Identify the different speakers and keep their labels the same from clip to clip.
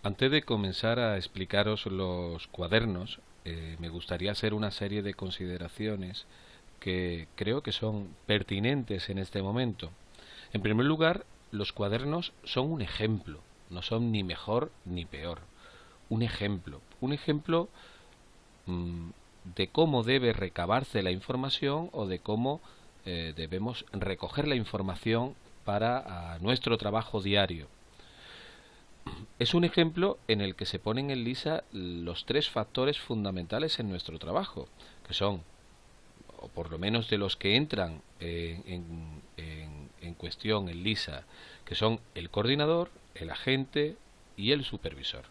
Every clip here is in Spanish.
Speaker 1: Antes de comenzar a explicaros los cuadernos, me gustaría hacer una serie de consideraciones que creo que son pertinentes en este momento. En primer lugar, los cuadernos son un ejemplo, no son ni mejor ni peor. Un ejemplo mm, de cómo debe recabarse la información o de cómo debemos recoger la información para nuestro trabajo diario. Es un ejemplo en el que se ponen en lisa los tres factores fundamentales en nuestro trabajo, que son, o por lo menos de los que entran en cuestión en lisa, que son el coordinador, el agente y el supervisor.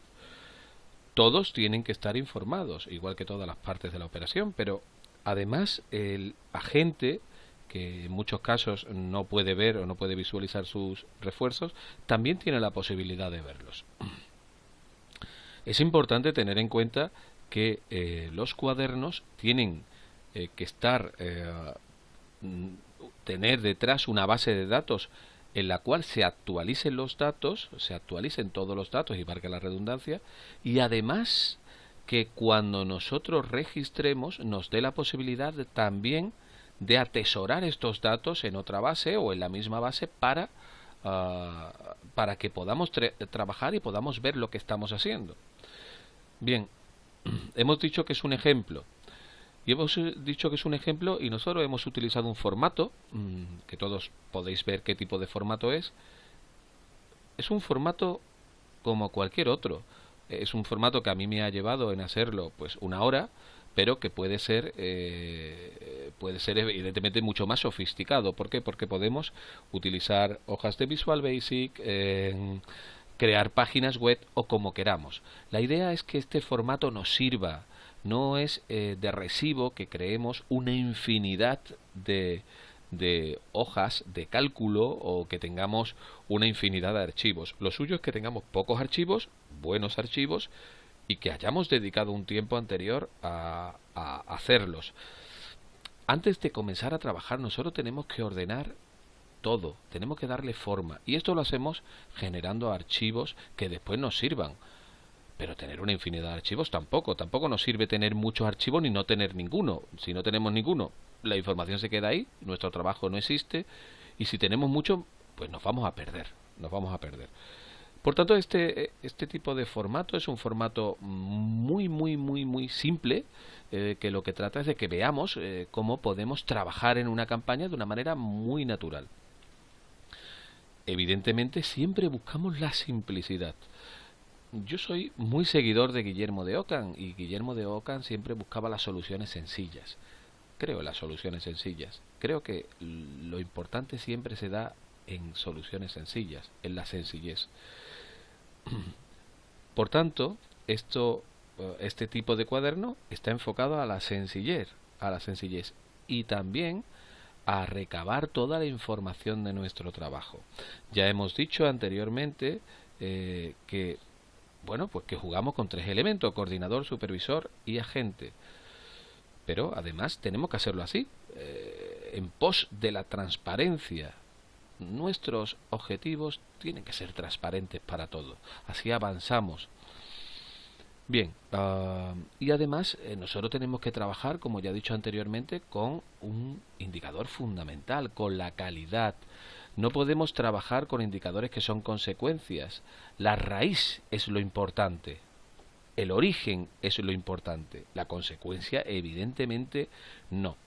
Speaker 1: Todos tienen que estar informados, igual que todas las partes de la operación, pero además el agente, que en muchos casos no puede ver o no puede visualizar sus refuerzos, también tiene la posibilidad de verlos. Es importante tener en cuenta que los cuadernos tienen que tener detrás una base de datos en la cual se actualicen los datos, se actualicen todos los datos y valga la redundancia, y además que cuando nosotros registremos nos dé la posibilidad también de atesorar estos datos en otra base o en la misma base para que podamos trabajar y podamos ver lo que estamos haciendo. Bien, hemos dicho que es un ejemplo. Y hemos dicho que es un ejemplo y nosotros hemos utilizado un formato, que todos podéis ver qué tipo de formato es. Es un formato como cualquier otro. Es un formato que a mí me ha llevado en hacerlo pues una hora, pero que puede ser evidentemente mucho más sofisticado. ¿Por qué? Porque podemos utilizar hojas de Visual Basic, crear páginas web o como queramos. La idea es que este formato nos sirva. No es de recibo que creemos una infinidad de hojas de cálculo o que tengamos una infinidad de archivos. Lo suyo es que tengamos pocos archivos, buenos archivos, y que hayamos dedicado un tiempo anterior a hacerlos. Antes de comenzar a trabajar, nosotros tenemos que ordenar todo, tenemos que darle forma. Y esto lo hacemos generando archivos que después nos sirvan. Pero tener una infinidad de archivos tampoco nos sirve tener muchos archivos ni no tener ninguno. Si no tenemos ninguno, la información se queda ahí, nuestro trabajo no existe, y si tenemos mucho, pues nos vamos a perder, nos vamos a perder. Por tanto, este tipo de formato es un formato muy simple, que lo que trata es de que veamos cómo podemos trabajar en una campaña de una manera muy natural. Evidentemente, siempre buscamos la simplicidad. Yo soy muy seguidor de Guillermo de Ockham y Guillermo de Ockham siempre buscaba las soluciones sencillas. Creo en las soluciones sencillas. Creo que lo importante siempre se da en soluciones sencillas, en la sencillez. Por tanto, este tipo de cuaderno está enfocado a la sencillez y también a recabar toda la información de nuestro trabajo. Ya hemos dicho anteriormente que bueno, pues que jugamos con tres elementos: coordinador, supervisor y agente. Pero además tenemos que hacerlo así, en pos de la transparencia. Nuestros objetivos tienen que ser transparentes para todos. Así avanzamos. Bien, y además nosotros tenemos que trabajar, como ya he dicho anteriormente, con un indicador fundamental, con la calidad. No podemos trabajar con indicadores que son consecuencias. La raíz es lo importante. El origen es lo importante. La consecuencia, evidentemente, no.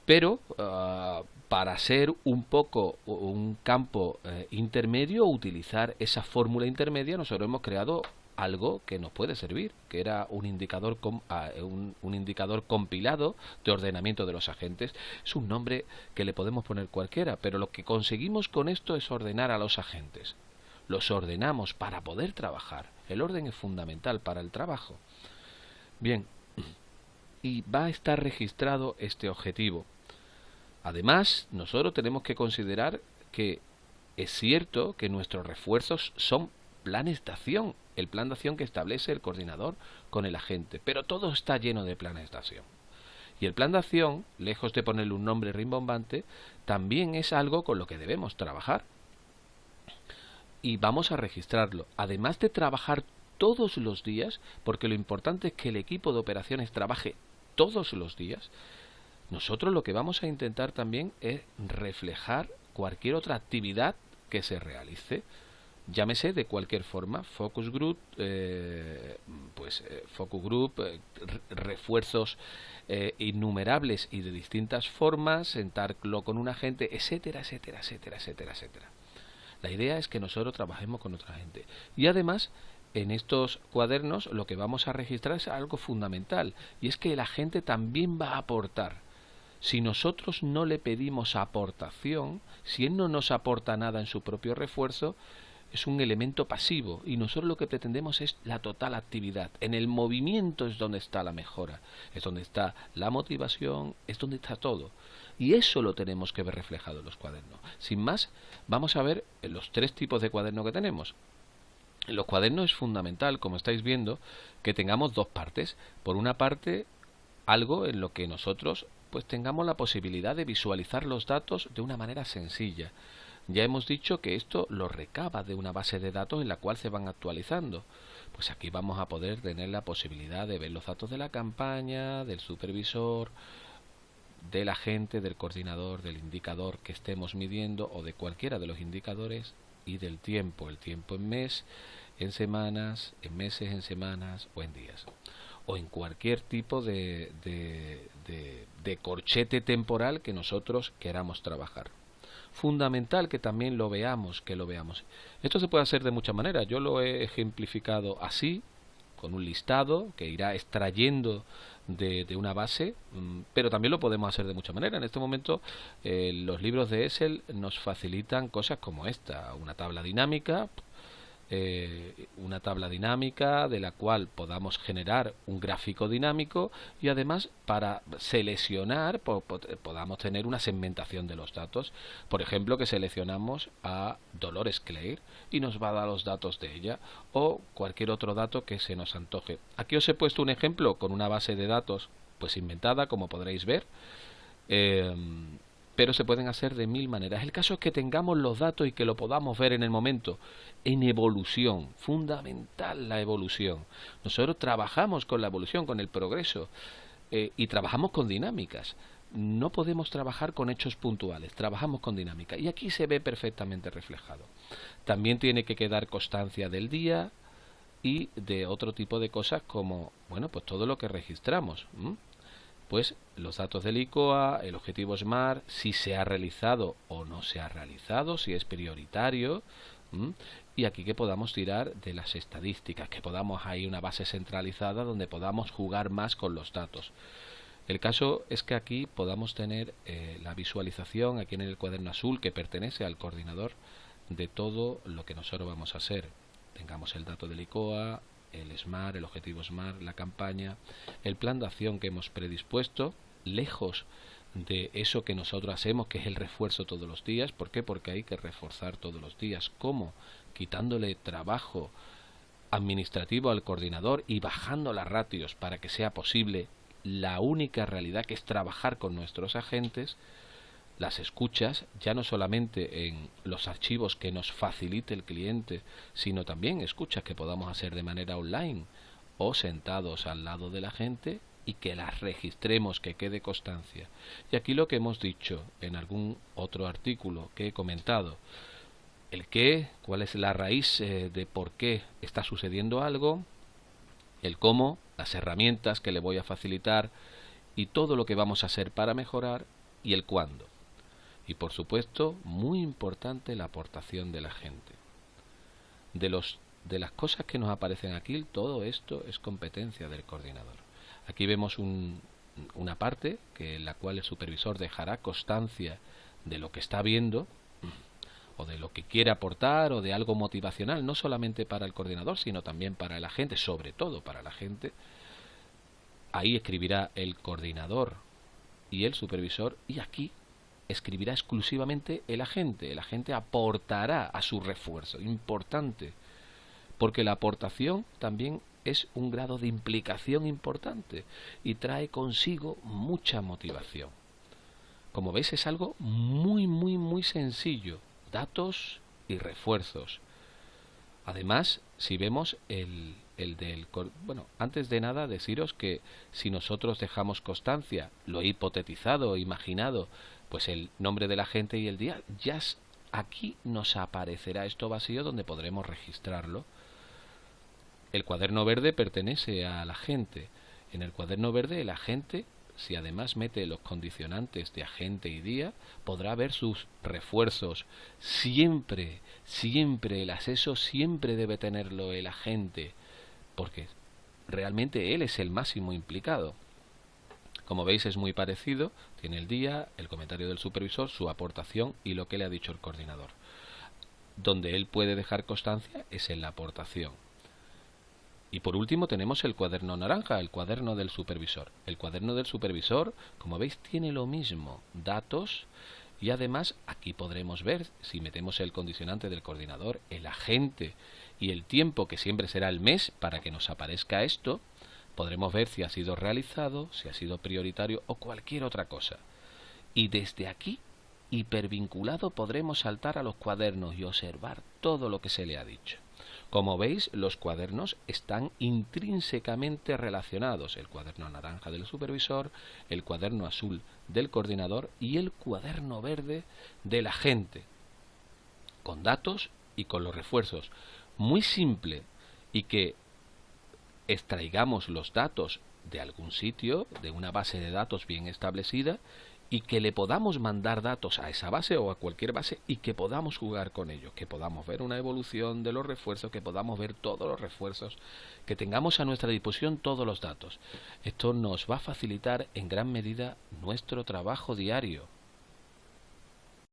Speaker 1: Pero para ser un poco un campo intermedio, utilizar esa fórmula intermedia, nosotros hemos creado algo que nos puede servir, que era un indicador compilado de ordenamiento de los agentes. Es un nombre que le podemos poner cualquiera, pero lo que conseguimos con esto es ordenar a los agentes. Los ordenamos para poder trabajar. El orden es fundamental para el trabajo. Bien, y va a estar registrado este objetivo. Además, nosotros tenemos que considerar que es cierto que nuestros refuerzos son planes de acción, el plan de acción que establece el coordinador con el agente, pero todo está lleno de planes de acción. Y el plan de acción, lejos de ponerle un nombre rimbombante, también es algo con lo que debemos trabajar. y vamos a registrarlo. Además de trabajar todos los días, porque lo importante es que el equipo de operaciones trabaje todos los días, nosotros lo que vamos a intentar también es reflejar cualquier otra actividad que se realice, llámese de cualquier forma, focus group, refuerzos innumerables y de distintas formas, sentarlo con un agente, etcétera, etcétera, etcétera, etcétera, etcétera. La idea es que nosotros trabajemos con otra gente. Y además, en estos cuadernos lo que vamos a registrar es algo fundamental, y es que la gente también va a aportar. Si nosotros no le pedimos aportación, si él no nos aporta nada en su propio refuerzo, es un elemento pasivo, y nosotros lo que pretendemos es la total actividad. En el movimiento es donde está la mejora, es donde está la motivación, es donde está todo. Y eso lo tenemos que ver reflejado en los cuadernos. Sin más, vamos a ver los 3 tipos de cuadernos que tenemos. En los cuadernos es fundamental, como estáis viendo, que tengamos 2 partes. Por una parte, algo en lo que nosotros pues tengamos la posibilidad de visualizar los datos de una manera sencilla. Ya hemos dicho que esto lo recaba de una base de datos en la cual se van actualizando. Pues aquí vamos a poder tener la posibilidad de ver los datos de la campaña, del supervisor, del agente, del coordinador, del indicador que estemos midiendo o de cualquiera de los indicadores, y del tiempo, el tiempo en mes, en semanas, en meses, en semanas o en días, o en cualquier tipo de corchete temporal que nosotros queramos trabajar. Fundamental que también lo veamos, Esto se puede hacer de muchas maneras. Yo lo he ejemplificado así, con un listado que irá extrayendo de una base, pero también lo podemos hacer de muchas maneras. En este momento los libros de Excel nos facilitan cosas como esta, una tabla dinámica de la cual podamos generar un gráfico dinámico, y además para seleccionar podamos tener una segmentación de los datos. Por ejemplo, que seleccionamos a Dolores Claire y nos va a dar los datos de ella, o cualquier otro dato que se nos antoje. Aquí os he puesto un ejemplo con una base de datos pues inventada, como podréis ver, pero se pueden hacer de 1000 maneras. El caso es que tengamos los datos y que lo podamos ver en el momento, en evolución. Fundamental la evolución. Nosotros trabajamos con la evolución, con el progreso, y trabajamos con dinámicas. No podemos trabajar con hechos puntuales, trabajamos con dinámica, y aquí se ve perfectamente reflejado. También tiene que quedar constancia del día y de otro tipo de cosas, como, bueno, pues todo lo que registramos. Pues los datos del ICOA, el objetivo SMART, si se ha realizado o no se ha realizado, si es prioritario, y aquí que podamos tirar de las estadísticas, que podamos hay una base centralizada donde podamos jugar más con los datos. El caso es que aquí podamos tener la visualización aquí en el cuaderno azul, que pertenece al coordinador, de todo lo que nosotros vamos a hacer. Tengamos el dato del ICOA, el SMART, el objetivo SMART, la campaña, el plan de acción que hemos predispuesto, lejos de eso que nosotros hacemos, que es el refuerzo todos los días. ¿Por qué? Porque hay que reforzar todos los días. ¿Cómo? Quitándole trabajo administrativo al coordinador y bajando las ratios para que sea posible la única realidad, que es trabajar con nuestros agentes. Las escuchas, ya no solamente en los archivos que nos facilite el cliente, sino también escuchas que podamos hacer de manera online o sentados al lado de la gente, y que las registremos, que quede constancia. Y aquí lo que hemos dicho en algún otro artículo que he comentado, el qué, cuál es la raíz de por qué está sucediendo algo, el cómo, las herramientas que le voy a facilitar y todo lo que vamos a hacer para mejorar, y el cuándo. Y por supuesto, muy importante, la aportación de la gente. De las cosas que nos aparecen aquí, todo esto es competencia del coordinador. Aquí vemos una parte en la cual el supervisor dejará constancia de lo que está viendo, o de lo que quiere aportar, o de algo motivacional, no solamente para el coordinador, sino también para el agente, sobre todo para el agente. Ahí escribirá el coordinador y el supervisor, y aquí escribirá exclusivamente el agente. El agente aportará a su refuerzo, importante, porque la aportación también es un grado de implicación importante y trae consigo mucha motivación. Como veis, es algo muy sencillo: datos y refuerzos. Además, si vemos bueno, antes de nada deciros que si nosotros dejamos constancia, lo he hipotetizado, imaginado, pues el nombre de la gente y el día, aquí nos aparecerá esto vacío donde podremos registrarlo. El cuaderno verde pertenece a la gente. En el cuaderno verde el agente, si además mete los condicionantes de agente y día, podrá ver sus refuerzos. Siempre, siempre, el acceso siempre debe tenerlo el agente, porque realmente él es el máximo implicado. Como veis es muy parecido, tiene el día, el comentario del supervisor, su aportación y lo que le ha dicho el coordinador. Donde él puede dejar constancia es en la aportación. Y por último tenemos el cuaderno naranja, el cuaderno del supervisor. El cuaderno del supervisor, como veis, tiene lo mismo, datos, y además aquí podremos ver, si metemos el condicionante del coordinador, el agente y el tiempo, que siempre será el mes para que nos aparezca esto, podremos ver si ha sido realizado, si ha sido prioritario o cualquier otra cosa. Y desde aquí, hipervinculado, podremos saltar a los cuadernos y observar todo lo que se le ha dicho. Como veis, los cuadernos están intrínsecamente relacionados. El cuaderno naranja del supervisor, el cuaderno azul del coordinador y el cuaderno verde del agente, con datos y con los refuerzos. Muy simple, y que extraigamos los datos de algún sitio, de una base de datos bien establecida, y que le podamos mandar datos a esa base o a cualquier base y que podamos jugar con ellos, que podamos ver una evolución de los refuerzos, que podamos ver todos los refuerzos, que tengamos a nuestra disposición todos los datos. Esto nos va a facilitar en gran medida nuestro trabajo diario.